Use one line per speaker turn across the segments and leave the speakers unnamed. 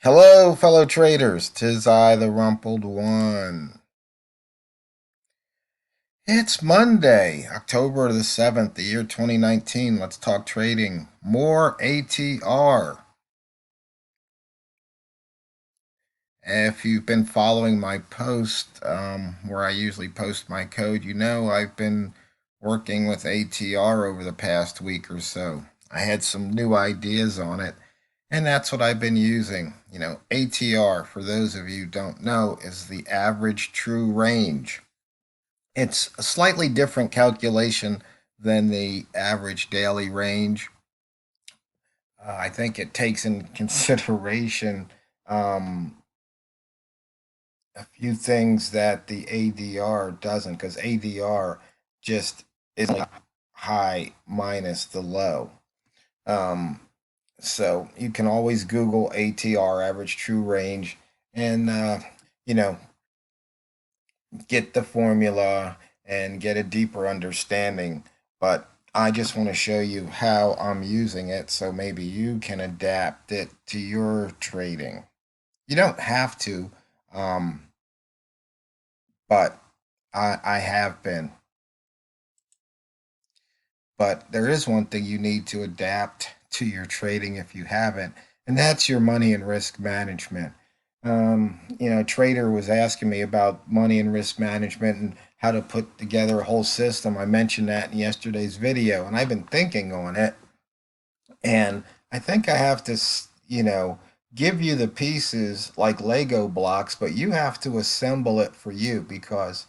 Hello, fellow traders. 'Tis I, the Rumpled One. It's Monday, October the 7th, the year 2019. Let's talk trading. More ATR. If you've been following my post, where I usually post my code, you know I've been working with ATR over the past week or so. I had some new ideas on it, and that's what I've been using. ATR, for those of you who don't know, is the average true range. It's a slightly different calculation than the average daily range. I think it takes in consideration a few things that the ADR doesn't, because ADR just is like high minus the low. Um, so you can always Google ATR, average true range, and you know get the formula and get a deeper understanding. But I just want to show you how I'm using it so maybe you can adapt it to your trading. You don't have to, um, but I have been. But there is one thing you need to adapt to your trading if you haven't, and that's your money and risk management. Trader was asking me about money and risk management and how to put together a whole system. I mentioned that in yesterday's video, and I've been thinking on it. And I think I have to, give you the pieces like Lego blocks, but you have to assemble it for you because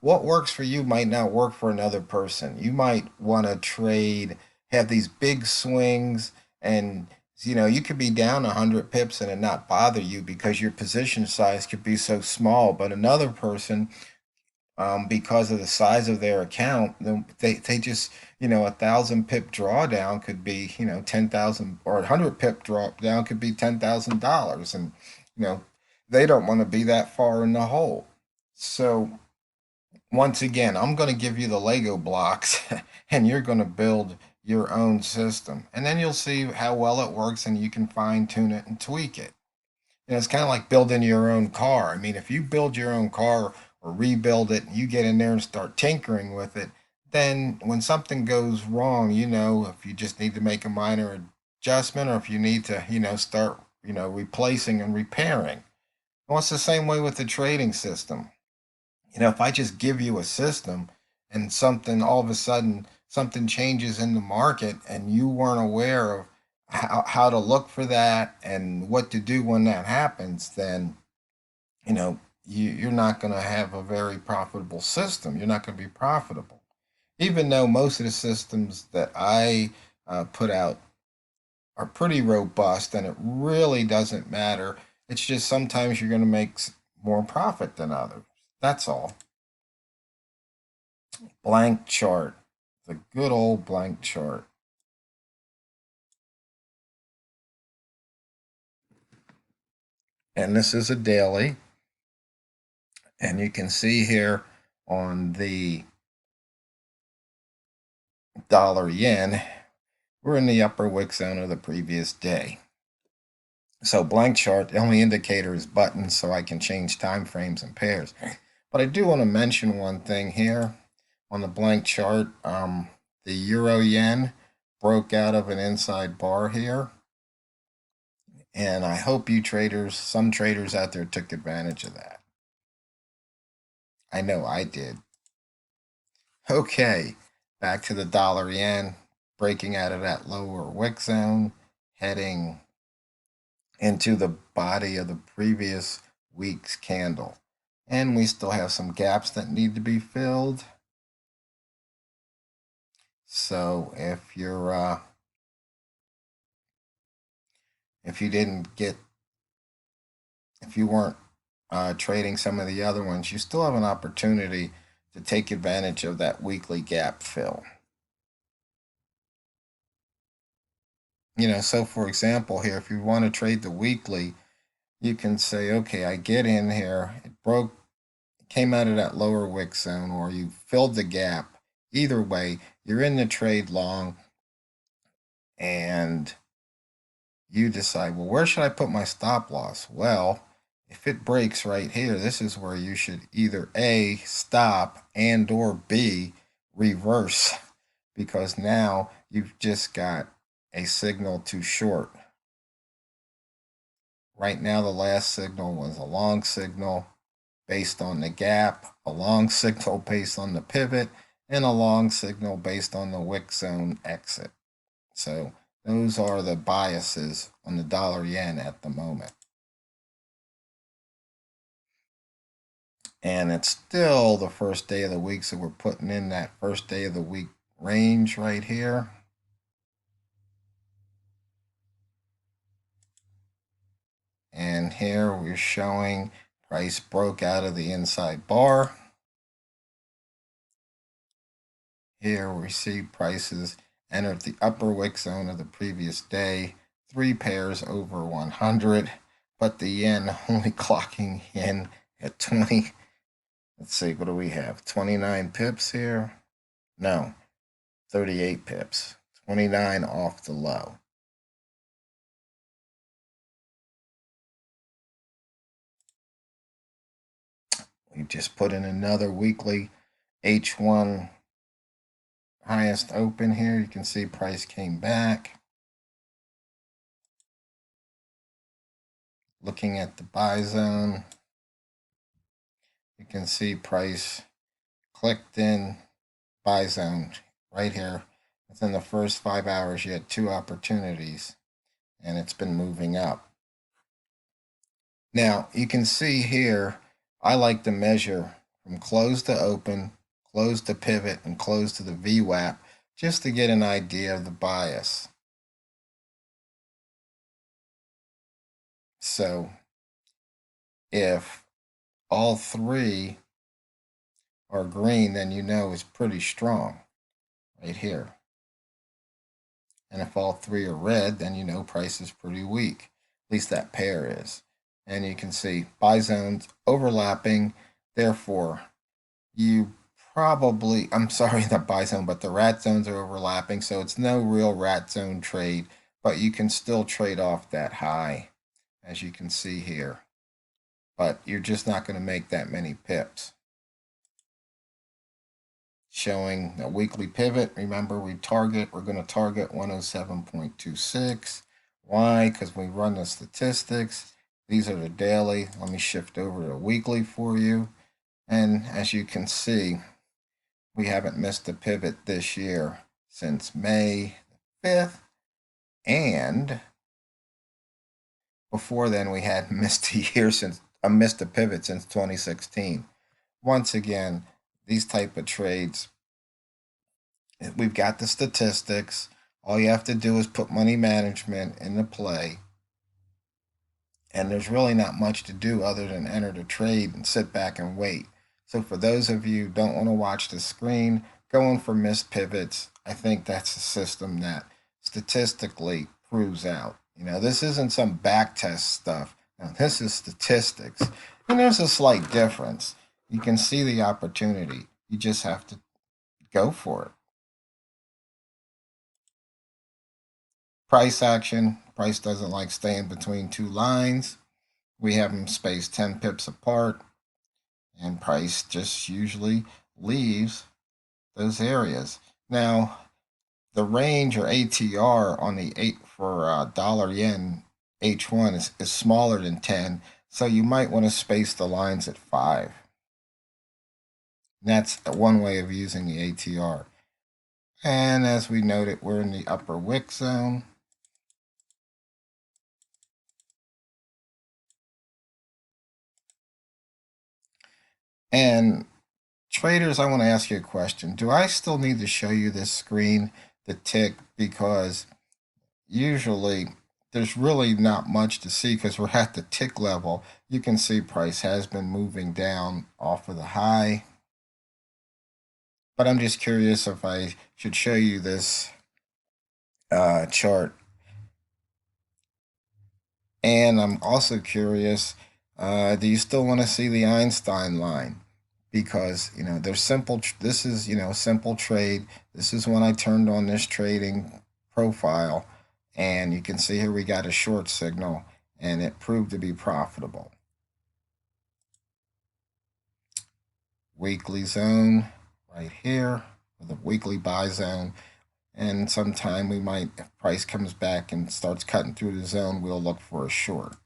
what works for you might not work for another person. You might want to trade, have these big swings, and you could be down 100 pips and it not bother you because your position size could be so small. But another person, because of the size of their account, they just, 1,000 pip drawdown could be, 10,000, or 100 pip drop down could be $10,000, and you know they don't want to be that far in the hole. So once again, I'm going to give you the Lego blocks, and you're going to build your own system, and then you'll see how well it works, and you can fine tune it and tweak it. It's kind of like building your own car. I mean, if you build your own car or rebuild it, and you get in there and start tinkering with it, then when something goes wrong, if you just need to make a minor adjustment or if you need to, start, replacing and repairing. Well, it's the same way with the trading system. If I just give you a system and something all of a sudden something changes in the market and you weren't aware of how to look for that and what to do when that happens, then you're not going to have a very profitable system. You're not going to be profitable, even though most of the systems that I put out are pretty robust, and it really doesn't matter. It's just sometimes you're going to make more profit than others. That's all. Blank chart. The good old blank chart. And this is a daily. And you can see here on the dollar yen, we're in the upper wick zone of the previous day. So blank chart, the only indicator is buttons, so I can change time frames and pairs. But I do want to mention one thing here on the blank chart. The euro yen broke out of an inside bar here. And I hope some traders out there took advantage of that. I know I did. Okay, back to the dollar yen, breaking out of that lower wick zone, heading into the body of the previous week's candle. And we still have some gaps that need to be filled. So if you didn't get, if you weren't trading some of the other ones, you still have an opportunity to take advantage of that weekly gap fill. So for example, here, if you want to trade the weekly, you can say, okay, I get in here, it broke, came out of that lower wick zone, or you filled the gap. Either way, you're in the trade long, and you decide, well, where should I put my stop loss? Well, if it breaks right here, this is where you should either A, stop, and or B, reverse, because now you've just got a signal too short. Right now, the last signal was a long signal based on the gap, a long signal based on the pivot, and a long signal based on the wick zone exit. So those are the biases on the dollar yen at the moment. And it's still the first day of the week, so we're putting in that first day of the week range right here. And here we're showing price broke out of the inside bar. Here we see prices entered the upper wick zone of the previous day, 3 pairs over 100, but the yen only clocking in at 20. Let's see, what do we have? 29 pips here? No, 38 pips. 29 off the low. We just put in another weekly H1 highest open here. You can see price came back. Looking at the buy zone, you can see price clicked in buy zone right here. Within the first 5 hours, you had 2 opportunities, and it's been moving up. Now, you can see here, I like to measure from close to open, close to pivot, and close to the VWAP, just to get an idea of the bias. So, if all 3 are green, then you know it's pretty strong right here. And if all 3 are red, then you know price is pretty weak. At least that pair is. And you can see buy zones overlapping. Therefore, you probably, I'm sorry, not buy zone, but the rat zones are overlapping. So it's no real rat zone trade, but you can still trade off that high, as you can see here. But you're just not going to make that many pips. Showing a weekly pivot. Remember, we're going to target 107.26. Why? Because we run the statistics. These are the daily. Let me shift over to weekly for you. And as you can see, we haven't missed a pivot this year since May 5th. And before then, we hadn't missed missed a pivot since 2016. Once again, these type of trades, we've got the statistics. All you have to do is put money management into play. And there's really not much to do other than enter the trade and sit back and wait. So for those of you who don't want to watch the screen, going for missed pivots, I think that's a system that statistically proves out. This isn't some back test stuff. Now, this is statistics. And there's a slight difference. You can see the opportunity. You just have to go for it. Price action. Price doesn't like staying between 2 lines. We have them spaced 10 pips apart, and price just usually leaves those areas. Now, the range or ATR on the 8 for dollar yen H1 is smaller than 10, so you might want to space the lines at 5. And that's one way of using the ATR. And as we noted, we're in the upper wick zone. And traders, I want to ask you a question. Do I still need to show you this screen, the tick? Because usually there's really not much to see because we're at the tick level. You can see price has been moving down off of the high. But I'm just curious if I should show you this chart. And I'm also curious, do you still want to see the Einstein line? Because, there's simple, this is, simple trade. This is when I turned on this trading profile. And you can see here we got a short signal, and it proved to be profitable. Weekly zone right here with a weekly buy zone. And sometime we might, if price comes back and starts cutting through the zone, we'll look for a short.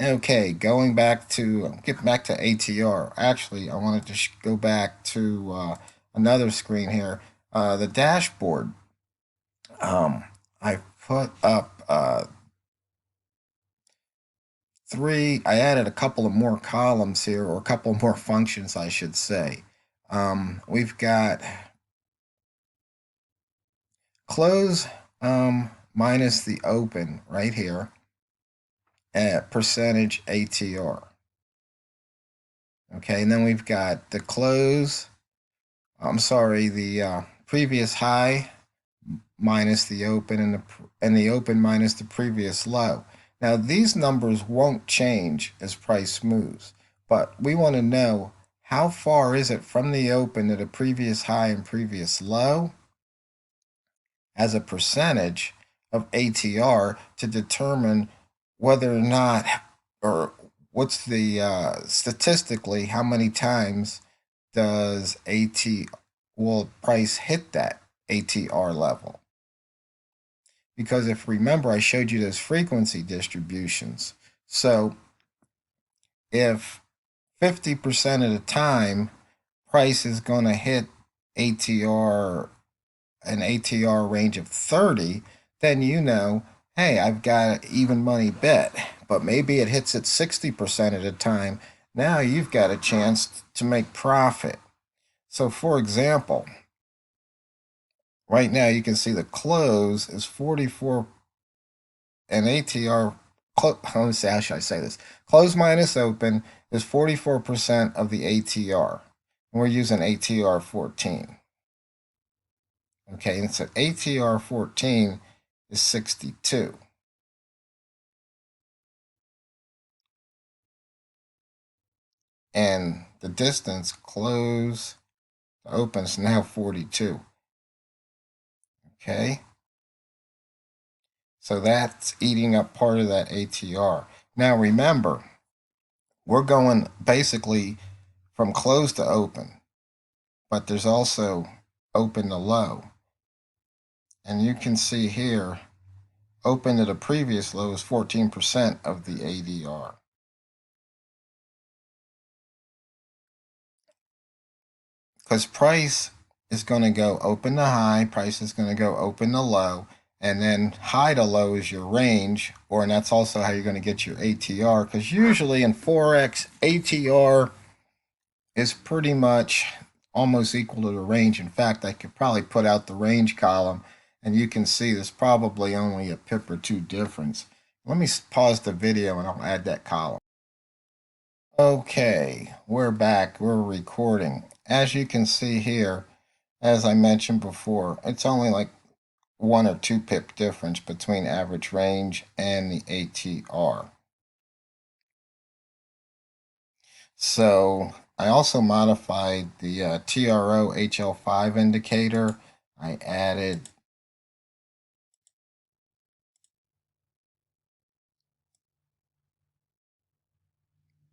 Okay, getting back to ATR. Actually, I wanted to go back to another screen here. The dashboard. I put up I added a couple of more columns here, or a couple more functions, I should say. We've got close minus the open right here at percentage ATR. Okay, and then we've got the close, the previous high minus the open, and the open minus the previous low. Now these numbers won't change as price moves, but we want to know how far is it from the open to the previous high and previous low as a percentage of ATR to determine whether or not, or what's the statistically, how many times does will price hit that ATR level. Because if remember, I showed you those frequency distributions. So if 50% of the time price is going to hit ATR, an ATR range of 30, then you know, hey, I've got an even money bet. But maybe it hits it 60% of the time. Now you've got a chance to make profit. So for example, right now you can see the close is 44, and ATR, let me see, how should I say this? Close minus open is 44% of the ATR. And we're using ATR 14. Okay, and so ATR 14 is 62. And the distance close to open is now 42. Okay, so that's eating up part of that ATR. Now remember, we're going basically from close to open, but there's also open to low. And you can see here, open to the previous low is 14% of the ADR. Because price is going to go open to high, price is going to go open to low, and then high to low is your range, and that's also how you're going to get your ATR. Because usually in Forex, ATR is pretty much almost equal to the range. In fact, I could probably put out the range column, and you can see there's probably only a pip or two difference. Let me pause the video and I'll add that column. Okay, we're back. We're recording. As you can see here, as I mentioned before, it's only like 1 or 2 pip difference between average range and the ATR. So I also modified the TRO HL5 indicator. I added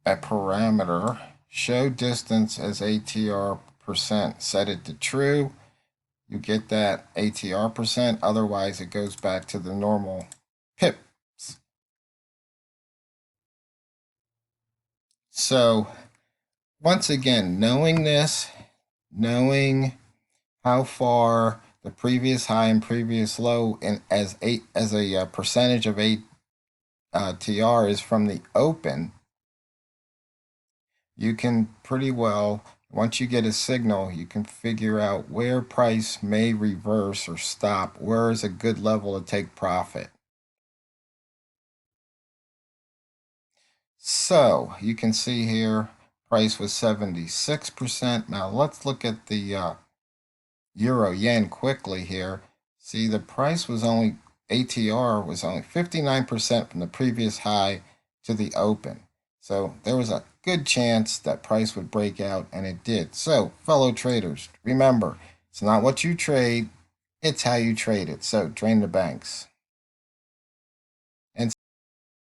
a parameter, show distance as ATR percent. Set it to true. You get that ATR percent. Otherwise, it goes back to the normal pips. So once again, knowing this, knowing how far the previous high and previous low as a percentage of ATR is from the open, you can pretty well, once you get a signal, you can figure out where price may reverse or stop, where is a good level to take profit. So you can see here, price was 76%. Now let's look at the euro yen quickly here. See, the price was only, ATR was only 59% from the previous high to the open. So there was a good chance that price would break out, and it did. So, fellow traders, remember, it's not what you trade, It's how you trade it. So drain the banks.